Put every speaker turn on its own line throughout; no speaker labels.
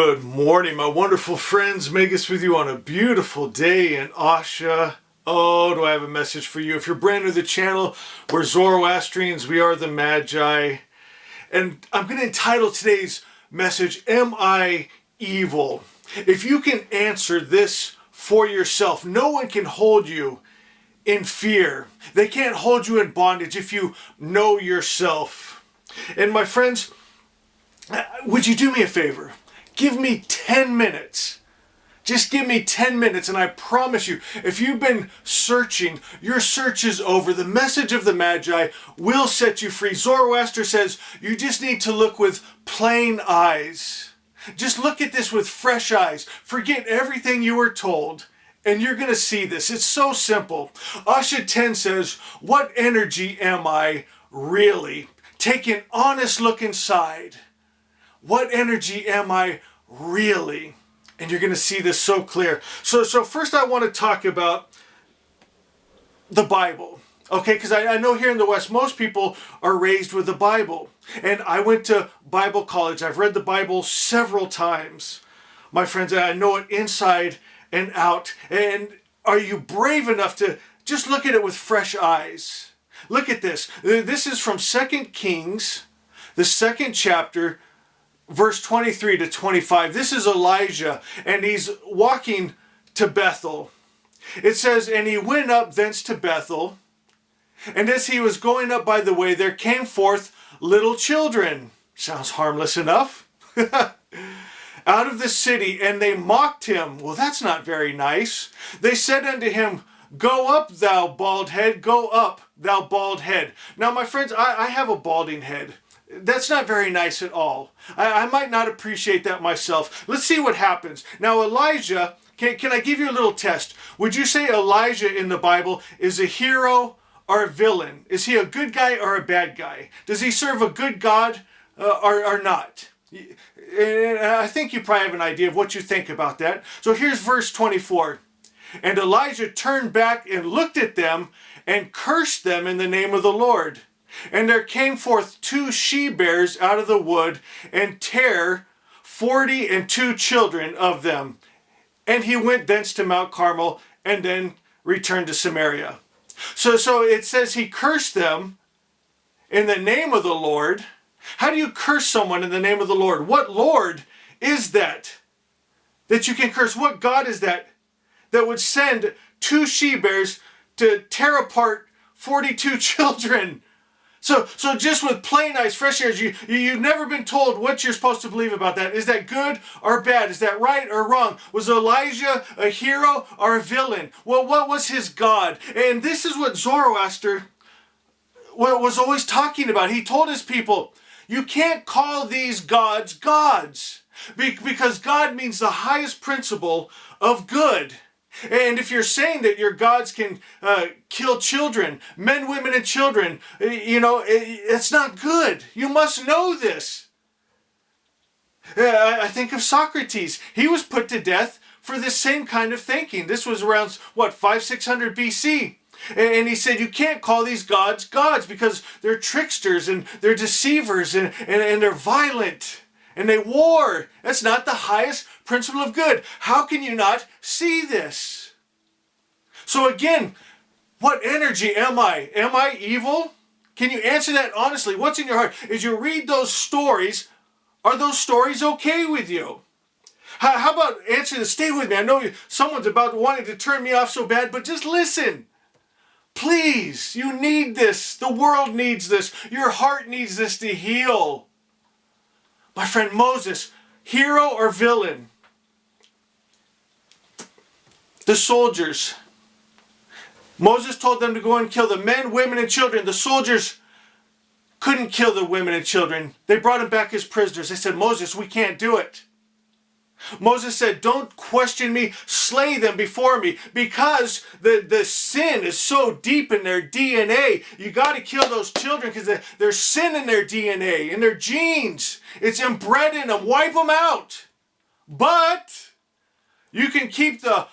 Good morning, my wonderful friends. Magus with you on a beautiful day in Asha. Oh, do I have a message for you. If you're brand new to the channel, we're Zoroastrians. We are the Magi. And I'm going to entitle today's message, Am I Evil? If you can answer this for yourself, no one can hold you in fear. They can't hold you in bondage if you know yourself. And my friends, would you do me a favor? Give me 10 minutes. Just give me 10 minutes and I promise you, if you've been searching, your search is over. The message of the Magi will set you free. Zoroaster says you just need to look with plain eyes. Just look at this with fresh eyes. Forget everything you were told and you're going to see this. It's so simple. Asha 10 says, what energy am I really? Take an honest look inside. What energy am I really? And you're going to see this so clear. So first I want to talk about the Bible. Okay, because I know here in the West, most people are raised with the Bible. And I went to Bible college. I've read the Bible several times. My friends, I know it inside and out. And are you brave enough to just look at it with fresh eyes? Look at this. This is from 2 Kings, the 2nd chapter, verse 23 to 25. This is Elijah, and he's walking to Bethel. It says, and he went up thence to Bethel, and as he was going up by the way, there came forth little children. Sounds harmless enough. Out of the city, and they mocked him. Well, that's not very nice. They said unto him, go up, thou bald head, go up, thou bald head. Now, my friends, I have a balding head. That's not very nice at all. I might not appreciate that myself. Let's see what happens. Now, Elijah, can I give you a little test? Would you say Elijah in the Bible is a hero or a villain? Is he a good guy or a bad guy? Does he serve a good God or not? And I think you probably have an idea of what you think about that. So here's verse 24. And Elijah turned back and looked at them and cursed them in the name of the Lord. And there came forth 2 she-bears out of the wood, and tare 42 children of them. And he went thence to Mount Carmel, and then returned to Samaria. So it says he cursed them in the name of the Lord. How do you curse someone in the name of the Lord? What Lord is that you can curse? What God is that would send 2 she-bears to tear apart 42 children? So just with plain eyes, fresh ears, you've never been told what you're supposed to believe about that. Is that good or bad? Is that right or wrong? Was Elijah a hero or a villain? Well, what was his God? And this is what Zoroaster was always talking about. He told his people, you can't call these gods gods, because God means the highest principle of good. And if you're saying that your gods can kill children, men, women, and children, it's not good. You must know this. I think of Socrates. He was put to death for this same kind of thinking. This was around, 500-600 BC. And he said, you can't call these gods gods because they're tricksters and they're deceivers and they're violent. And they war. That's not the highest principle of good. How can you not see this? So again, what energy am I? Am I evil? Can you answer that honestly? What's in your heart? As you read those stories, are those stories okay with you? How about answer this? Stay with me. I know someone's about wanting to turn me off so bad, but just listen. Please, you need this. The world needs this. Your heart needs this to heal. My friend Moses, hero or villain? The soldiers. Moses told them to go and kill the men, women, and children. The soldiers couldn't kill the women and children. They brought them back as prisoners. They said, Moses, we can't do it. Moses said, don't question me, slay them before me, because the sin is so deep in their DNA. You got to kill those children because there's sin in their DNA, in their genes. It's inbred in them. Wipe them out. But you can keep the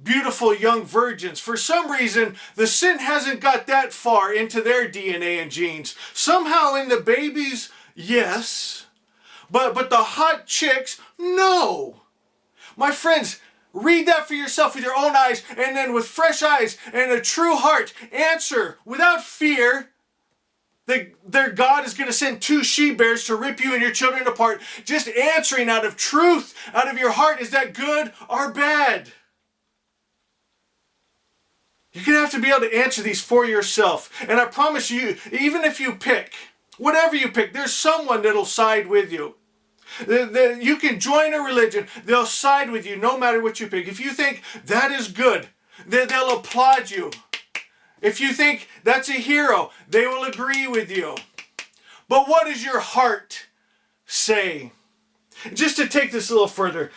beautiful young virgins. For some reason, the sin hasn't got that far into their DNA and genes. Somehow in the babies, yes. But the hot chicks, no. My friends, read that for yourself with your own eyes, and then with fresh eyes and a true heart, answer without fear. Their God is going to send 2 she-bears to rip you and your children apart. Just answering out of truth, out of your heart. Is that good or bad? You're going to have to be able to answer these for yourself. And I promise you, even if you pick, whatever you pick, there's someone that'll side with you. You can join a religion. They'll side with you no matter what you pick. If you think that is good, they'll applaud you. If you think that's a hero, they will agree with you. But what does your heart say? Just to take this a little further,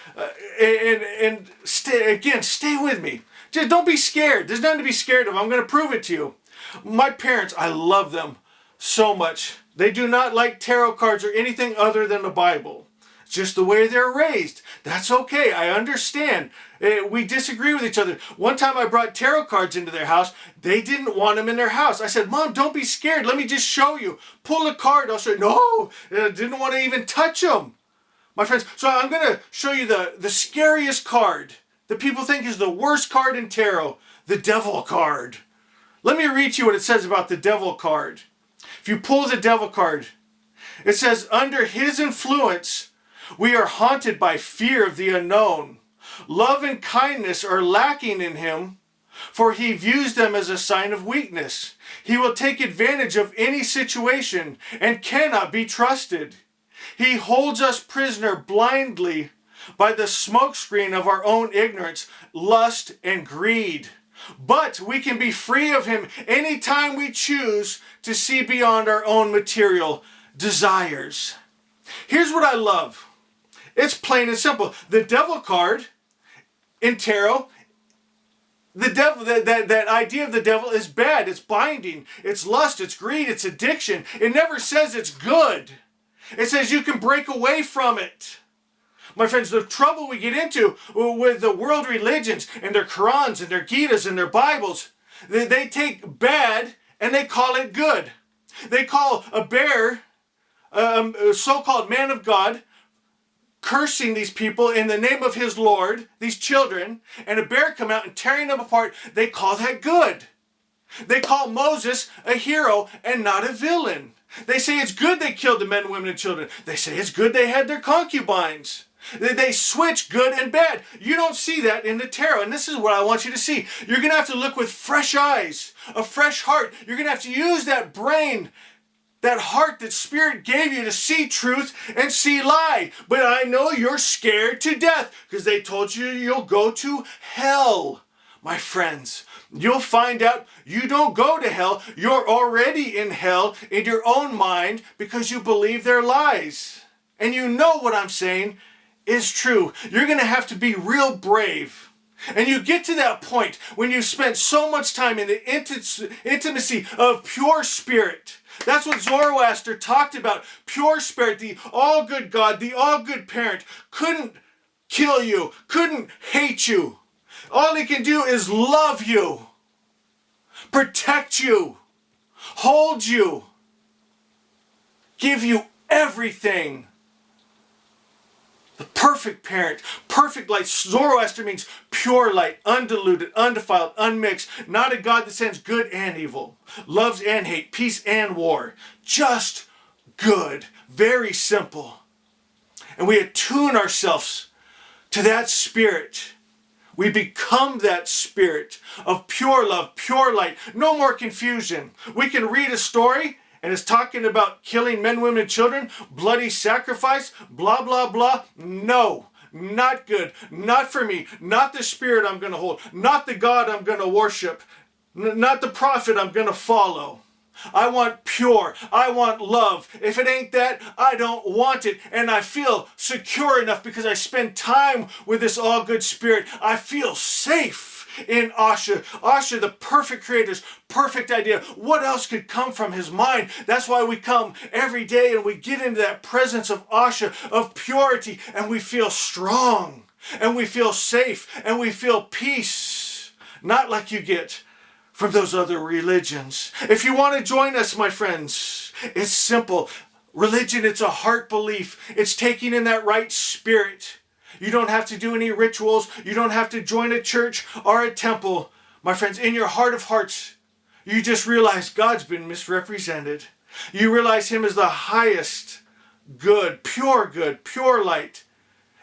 and stay with me. Just don't be scared. There's nothing to be scared of. I'm going to prove it to you. My parents, I love them so much. They do not like tarot cards or anything other than the Bible. It's just the way they're raised. That's okay. I understand. We disagree with each other. One time I brought tarot cards into their house. They didn't want them in their house. I said, Mom, don't be scared. Let me just show you. Pull a card. I'll show you. No, didn't want to even touch them. My friends, so I'm going to show you the scariest card that people think is the worst card in tarot, the Devil card. Let me read you what it says about the Devil card. If you pull the Devil card, it says, under his influence, we are haunted by fear of the unknown. Love and kindness are lacking in him, for he views them as a sign of weakness. He will take advantage of any situation and cannot be trusted. He holds us prisoner blindly by the smokescreen of our own ignorance, lust, and greed. But we can be free of him anytime we choose to see beyond our own material desires. Here's what I love. It's plain and simple. The Devil card in tarot, the devil, that idea of the devil is bad. It's binding. It's lust. It's greed. It's addiction. It never says it's good. It says you can break away from it. My friends, the trouble we get into with the world religions and their Qurans and their Gītas and their Bibles, they take bad and they call it good. They call a bear, a so-called man of God, cursing these people in the name of his Lord, these children, and a bear come out and tearing them apart. They call that good. They call Moses a hero and not a villain. They say it's good they killed the men, women, and children. They say it's good they had their concubines. They switch good and bad. You don't see that in the tarot, and this is what I want you to see. You're going to have to look with fresh eyes, a fresh heart. You're going to have to use that brain, that heart that Spirit gave you to see truth and see lie. But I know you're scared to death because they told you you'll go to hell. My friends, you'll find out you don't go to hell. You're already in hell in your own mind because you believe their lies. And you know what I'm saying is true. You're going to have to be real brave. And you get to that point when you've spent so much time in the intimacy of pure spirit. That's what Zoroaster talked about. Pure spirit, the all-good God, the all-good parent, couldn't kill you, couldn't hate you. All he can do is love you, protect you, hold you, give you everything. The perfect parent, perfect light. Zoroaster means pure light, undiluted, undefiled, unmixed. Not a God that sends good and evil, loves and hate, peace and war. Just good. Very simple. And we attune ourselves to that spirit. We become that spirit of pure love, pure light. No more confusion. We can read a story and it's talking about killing men, women, and children, bloody sacrifice, blah, blah, blah. No, not good. Not for me. Not the spirit I'm going to hold. Not the God I'm going to worship. Not the prophet I'm going to follow. I want pure. I want love. If it ain't that, I don't want it. And I feel secure enough because I spend time with this all-good spirit. I feel safe in Asha. Asha, the perfect creator's perfect idea. What else could come from his mind? That's why we come every day and we get into that presence of Asha, of purity, and we feel strong, and we feel safe, and we feel peace. Not like you get from those other religions. If you want to join us, my friends, it's simple. Religion, it's a heart belief. It's taking in that right spirit. You don't have to do any rituals. You don't have to join a church or a temple. My friends, in your heart of hearts, you just realize God's been misrepresented. You realize Him as the highest good, pure light.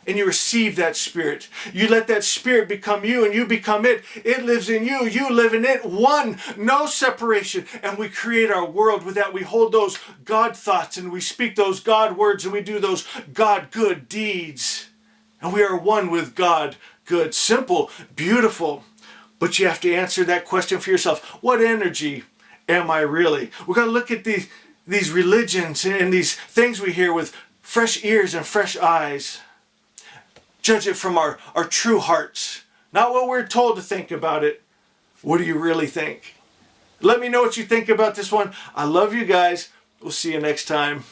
And you receive that spirit. You let that spirit become you and you become it. It lives in you. You live in it. One. No separation. And we create our world with that. We hold those God thoughts and we speak those God words and we do those God good deeds. And we are one with God good. Simple, beautiful. But you have to answer that question for yourself. What energy am I really? We're going to look at these religions and these things we hear with fresh ears and fresh eyes. Judge it from our true hearts. Not what we're told to think about it. What do you really think? Let me know what you think about this one. I love you guys. We'll see you next time.